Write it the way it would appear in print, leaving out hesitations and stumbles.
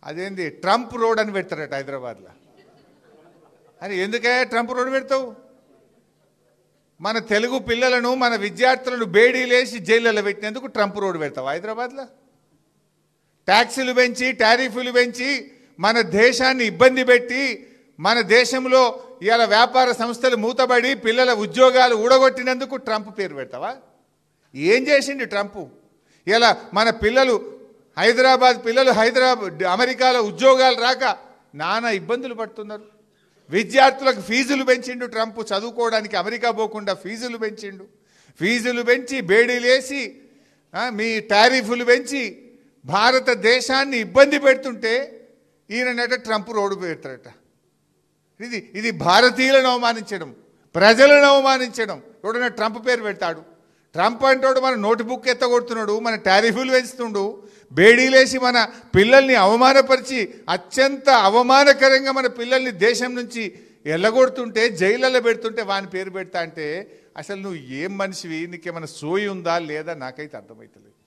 అదేంది Trump road అని పెడతారట హైదరాబాద్లో. అని ఎందుకే ట్రంప్ రోడ్ పెడతావు? మన తెలుగు పిల్లలను మన విద్యార్థులను బేడీలేసి జైళ్ళలో పెట్టినందుకు ట్రంప్ రోడ్ పెడతావు హైదరాబాద్లో? ట్యాక్సీలు పెంచి టారిఫ్లు పెంచి మన దేశాన్ని ఇబ్బంది పెట్టి మన దేశంలో ఇవాళ వ్యాపార సంస్థలు మూతబడి పిల్లల ఉద్యోగాలు ఊడగొట్టినందుకు ట్రంప్ పేరు పెడతావా? ఏం చేసిండు ట్రంప్? ఇలా మన పిల్లలు హైదరాబాద్ పిల్లలు అమెరికాలో ఉద్యోగాలు రాక నానా ఇబ్బందులు పడుతున్నారు. విద్యార్థులకు ఫీజులు పెంచిండు ట్రంప్. చదువుకోవడానికి అమెరికా పోకుండా ఫీజులు పెంచిండు. ఫీజులు పెంచి బేడీలేసి మీ టారిఫ్లు పెంచి భారతదేశాన్ని ఇబ్బంది పెడుతుంటే ఈయనట ట్రంప్ రోడ్డు పెడతారట. ఇది భారతీయులను అవమానించడం, ప్రజలను అవమానించడం. ఎవడన్నా ట్రంప్ పేరు పెడతాడు? ట్రంప్ అంటాడు మన నోట్బుక్ ఎత్తగొడుతున్నాడు, మన టారిఫ్లు పెంచుతుండు, బేడీలేసి మన పిల్లల్ని అవమానపరిచి అత్యంత అవమానకరంగా మన పిల్లల్ని దేశం నుంచి ఎల్లగొడుతుంటే జైళ్ళలో పెడుతుంటే వాని పేరు పెడతా అంటే అసలు నువ్వు ఏం మనిషివి? నీకేమైనా సోయి ఉందా లేదా? నాకైతే అర్థమవుతలేదు.